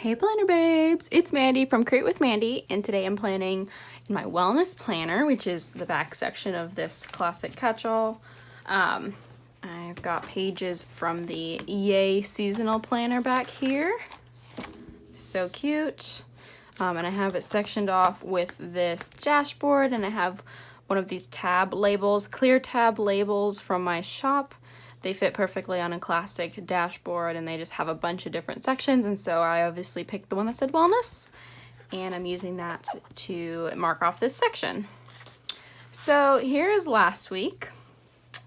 Hey planner babes, it's Mandy from Create with Mandy, and today I'm planning in my wellness planner, which is the back section of this classic catch-all. I've got pages from the EA seasonal planner back here. So cute. And I have it sectioned off with this dashboard, and I have one of these tab labels, clear tab labels from my shop. They fit perfectly on a classic dashboard, and they just have a bunch of different sections, and so I obviously picked the one that said wellness, and I'm using that to mark off this section. So here is last week.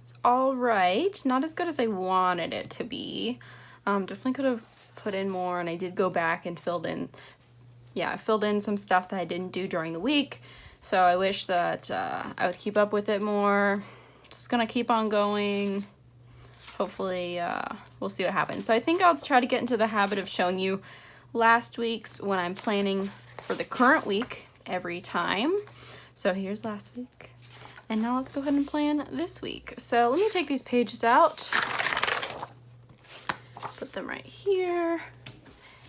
It's all right, not as good as I wanted it to be. Definitely could have put in more, and I did go back and I filled in some stuff that I didn't do during the week, so I wish that I would keep up with it more. Just gonna keep on going. Hopefully we'll see what happens. So I think I'll try to get into the habit of showing you last week's when I'm planning for the current week every time. So here's last week. And now let's go ahead and plan this week. So let me take these pages out, put them right here.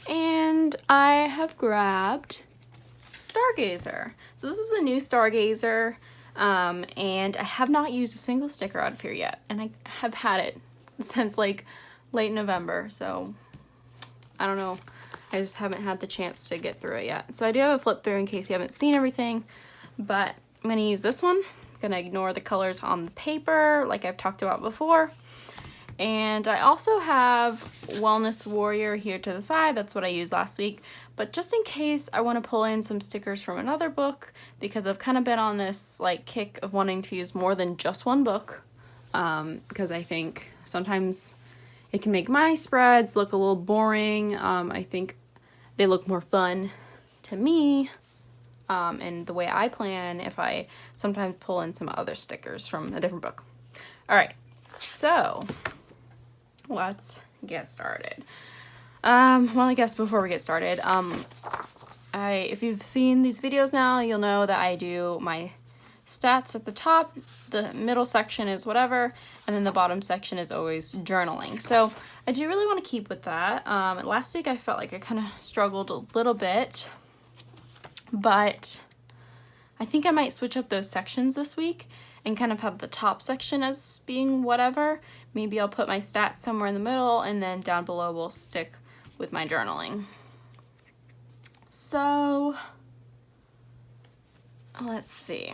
And I have grabbed Stargazer. So this is a new Stargazer, and I have not used a single sticker out of here yet. And I have had it since like late November, so I don't know. I just haven't had the chance to get through it yet. So I do have a flip through in case you haven't seen everything, but I'm gonna use this one. I'm gonna ignore the colors on the paper like I've talked about before. And I also have Wellness Warrior here to the side. That's what I used last week. But just in case I want to pull in some stickers from another book, because I've kind of been on this like kick of wanting to use more than just one book, because I think sometimes it can make my spreads look a little boring. I think they look more fun to me, and the way I plan if I sometimes pull in some other stickers from a different book. All right, so let's get started. Well, I guess before we get started, if you've seen these videos now, you'll know that I do my stats at the top, the middle section is whatever, and then the bottom section is always journaling. So I do really want to keep with that. Last week I felt like I kind of struggled a little bit, but I think I might switch up those sections this week and kind of have the top section as being whatever. Maybe I'll put my stats somewhere in the middle, and then down below we'll stick with my journaling. So let's see.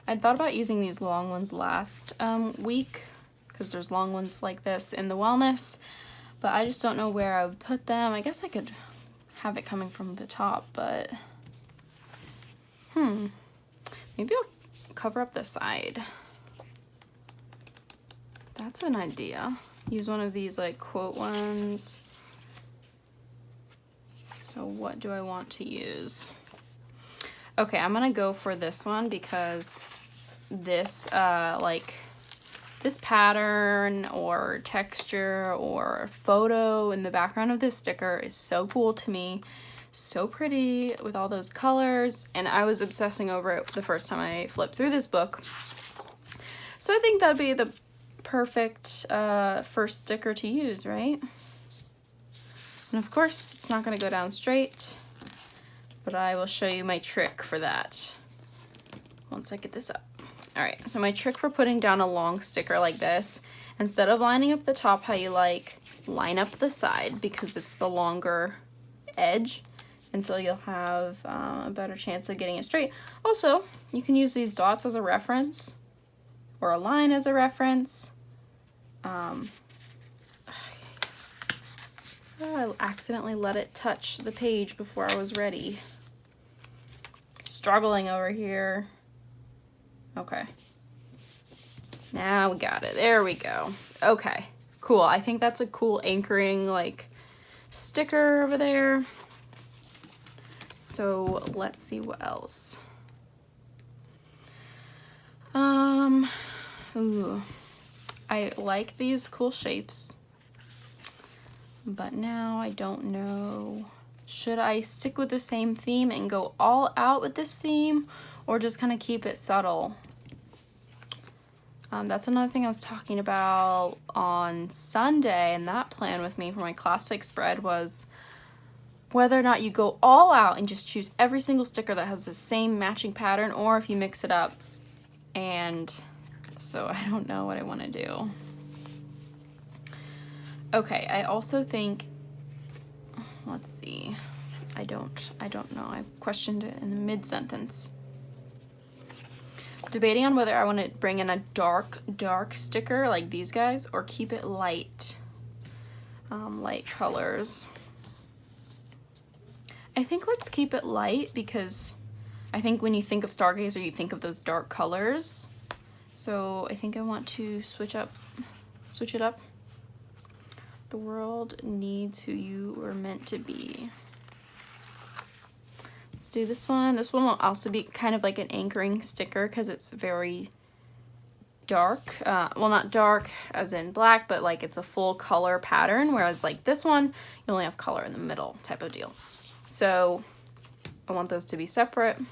I thought about using these long ones last week, because there's long ones like this in the wellness, but I just don't know where I would put them. I guess I could have it coming from the top, but maybe I'll cover up the side. That's an idea. Use one of these like quote ones. So what do I want to use? Okay, I'm gonna go for this one because this this pattern or texture or photo in the background of this sticker is so cool to me. So pretty with all those colors, and I was obsessing over it the first time I flipped through this book. So I think that'd be the perfect first sticker to use, right? And of course, it's not gonna go down straight, but I will show you my trick for that once I get this up. All right, so my trick for putting down a long sticker like this, instead of lining up the top how you like, line up the side because it's the longer edge, and so you'll have a better chance of getting it straight. Also, you can use these dots as a reference or a line as a reference. I accidentally let it touch the page before I was ready. Struggling over here. Okay. Now we got it. There we go. Okay, cool. I think that's a cool anchoring like sticker over there. So let's see what else. Ooh. I like these cool shapes, but now I don't know. Should I stick with the same theme and go all out with this theme, or just kind of keep it subtle? That's another thing I was talking about on Sunday, and that plan with me for my classic spread was whether or not you go all out and just choose every single sticker that has the same matching pattern, or if you mix it up. And so I don't know what I want to do. Okay, I also think, let's see, I don't know, I questioned it in the mid-sentence. Debating on whether I want to bring in a dark sticker like these guys, or keep it light, light colors. I think let's keep it light, because I think when you think of Stargazer, you think of those dark colors. So I think I want to switch it up. The world needs who you were meant to be. Let's do this one. This one will also be kind of like an anchoring sticker because it's very dark. Well, not dark as in black, but like it's a full color pattern, whereas like this one, you only have color in the middle type of deal. So I want those to be separate. And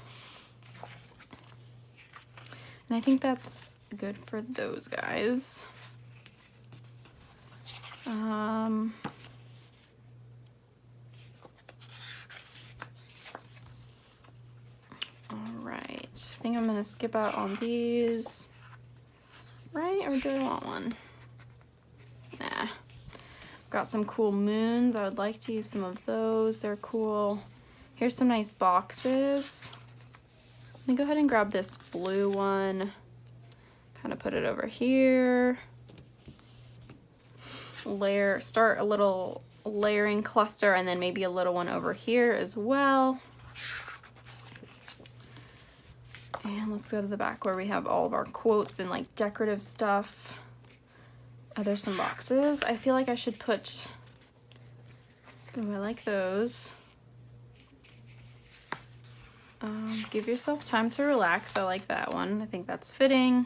I think that's good for those guys. Alright, I think I'm gonna skip out on these. Right, or do I want one? Nah. Got some cool moons. I would like to use some of those. They're cool. Here's some nice boxes. Let me go ahead and grab this blue one. Kind of put it over here. Start a little layering cluster, and then maybe a little one over here as well. And let's go to the back where we have all of our quotes and like decorative stuff. There's some boxes. I feel like I should put, ooh, I like those. Give yourself time to relax. I like that one. I think that's fitting.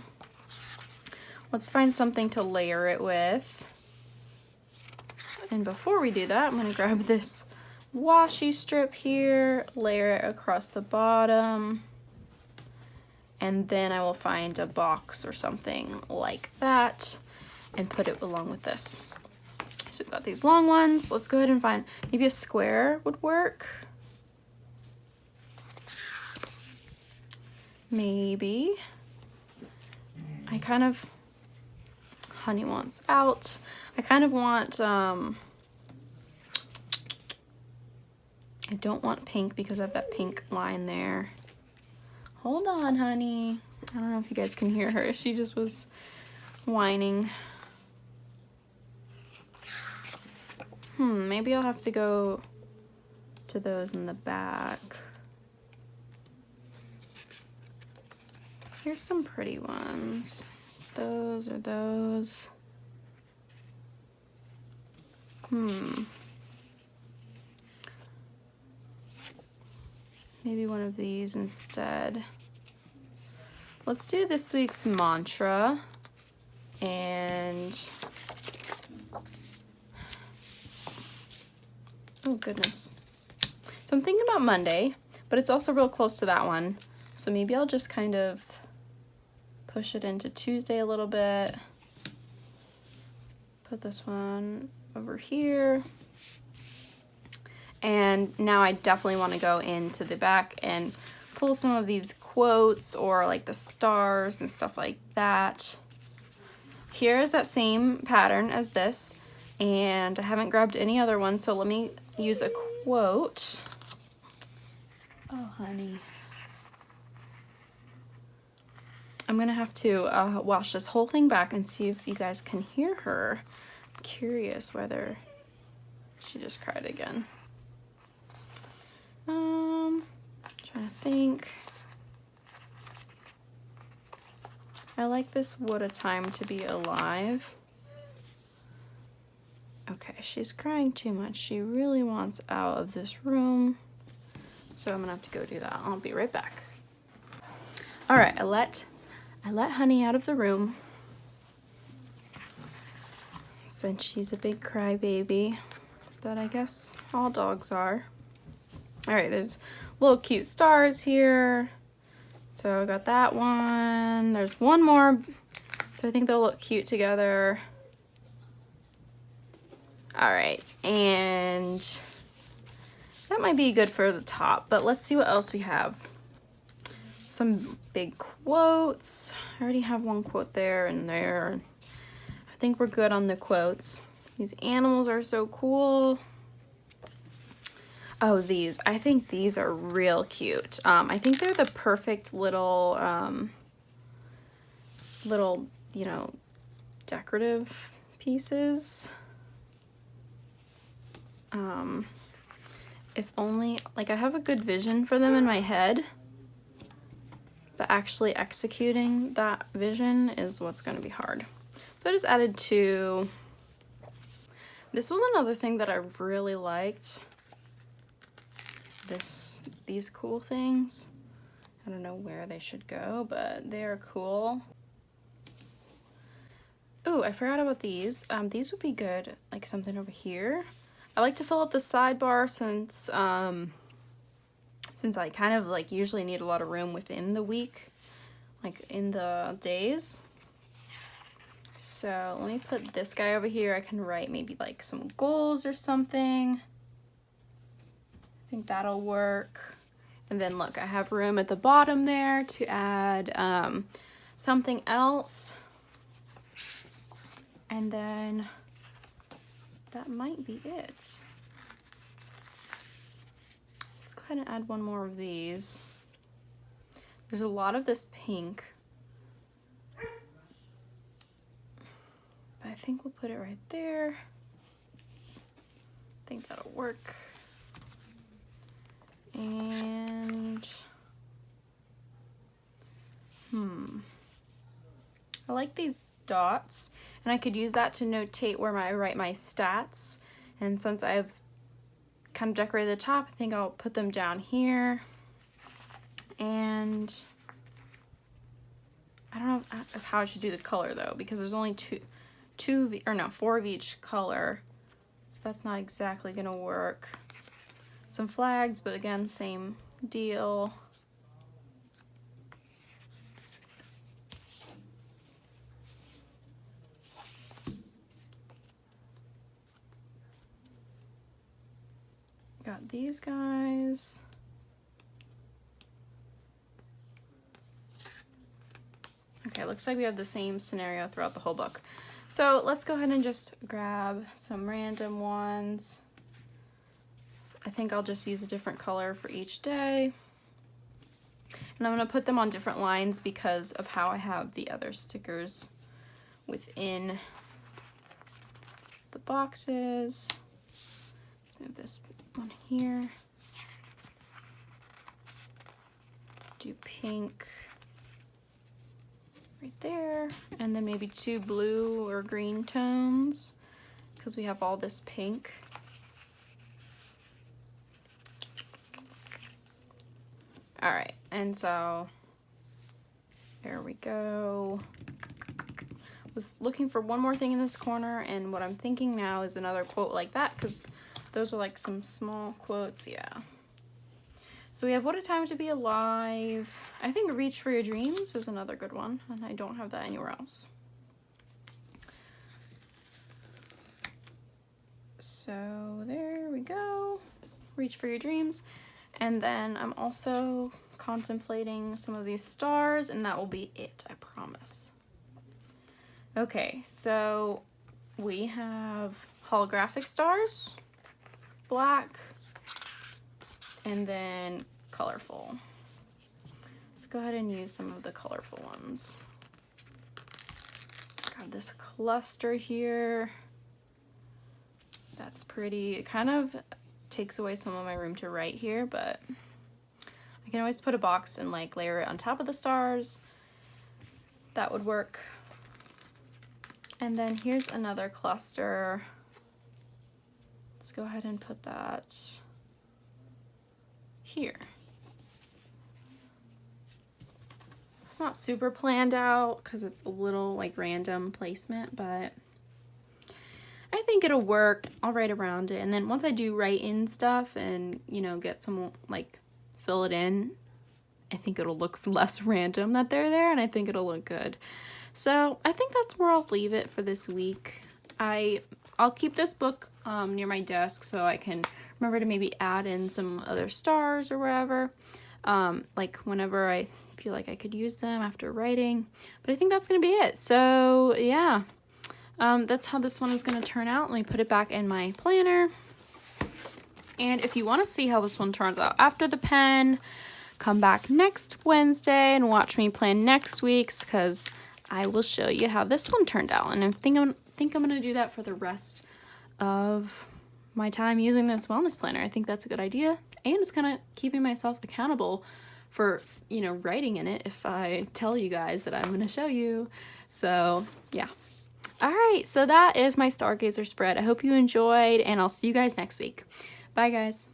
Let's find something to layer it with. And before we do that, I'm gonna grab this washi strip here, layer it across the bottom, and then I will find a box or something like that and put it along with this. So we've got these long ones. Let's go ahead and find, maybe a square would work. Maybe. I kind of, honey wants out. I kind of want, I don't want pink because I have that pink line there. Hold on, honey. I don't know if you guys can hear her. She just was whining. Maybe I'll have to go to those in the back. Here's some pretty ones. Those or those. Maybe one of these instead. Let's do this week's mantra. And oh goodness. So I'm thinking about Monday, but it's also real close to that one. So maybe I'll just kind of push it into Tuesday a little bit. Put this one over here. And now I definitely want to go into the back and pull some of these quotes or like the stars and stuff like that. Here is that same pattern as this, and I haven't grabbed any other one, so let me use a quote. Oh, honey. I'm gonna have to wash this whole thing back and see if you guys can hear her. I'm curious whether she just cried again. Trying to think. I like this "what a time to be alive." Okay, she's crying too much. She really wants out of this room. So I'm gonna have to go do that. I'll be right back. All right, I let honey out of the room since she's a big crybaby, but I guess all dogs are. All right, there's little cute stars here. So I got that one. There's one more So I think they'll look cute together. All right, and that might be good for the top, but let's see what else we have. Some big quotes. I already have one quote there and there. I think we're good on the quotes. These animals are so cool. Oh, these. I think these are real cute. I think they're the perfect little, you know, decorative pieces. If only, like, I have a good vision for them in my head, but actually executing that vision is what's going to be hard. So I just added 2. This was another thing that I really liked. These cool things. I don't know where they should go, but they are cool. Ooh, I forgot about these. These would be good, like something over here. I like to fill up the sidebar since I kind of like usually need a lot of room within the week, like in the days. So let me put this guy over here. I can write maybe like some goals or something. I think that'll work. And then look, I have room at the bottom there to add something else. And then that might be it. Let's go ahead and add one more of these. There's a lot of this pink. But I think we'll put it right there. I think that'll work. And I like these dots, and I could use that to notate where I write my stats. And since I've kind of decorated the top, I think I'll put them down here. And I don't know how I should do the color though, because there's only 4 of each color, so that's not exactly gonna work. Some flags, but again, same deal. Got these guys. Okay, looks like we have the same scenario throughout the whole book. So let's go ahead and just grab some random ones. I think I'll just use a different color for each day. And I'm going to put them on different lines because of how I have the other stickers within the boxes. Let's move this one here. Do pink right there, and then maybe 2 blue or green tones because we have all this pink. All right, and so there we go. Was looking for one more thing in this corner, and what I'm thinking now is another quote like that, because those are like some small quotes. Yeah. So we have What a Time to Be Alive. I think Reach for Your Dreams is another good one, and I don't have that anywhere else. So there we go. Reach for Your Dreams. And then I'm also contemplating some of these stars, and that will be it, I promise. Okay, so we have holographic stars, black, and then colorful. Let's go ahead and use some of the colorful ones. So I got this cluster here. That's pretty. It kind of takes away some of my room to write here, but I can always put a box and like layer it on top of the stars. That would work. And then here's another cluster. Let's go ahead and put that here. It's not super planned out because it's a little like random placement, but I think it'll work. I'll write around it, and then once I do write in stuff and, you know, get some, like, fill it in, I think it'll look less random that they're there, and I think it'll look good. So I think that's where I'll leave it for this week. I'll keep this book near my desk so I can remember to maybe add in some other stars or wherever, like whenever I feel like I could use them after writing. But I think that's gonna be it. So yeah, that's how this one is gonna turn out. Let me put it back in my planner. And if you want to see how this one turns out after the pen, come back next Wednesday and watch me plan next week's, because I will show you how this one turned out. And I think I'm going to do that for the rest of my time using this wellness planner. I think that's a good idea. And it's kind of keeping myself accountable for, you know, writing in it if I tell you guys that I'm going to show you. So, yeah. All right, so that is my stargazer spread. I hope you enjoyed, and I'll see you guys next week. Bye, guys.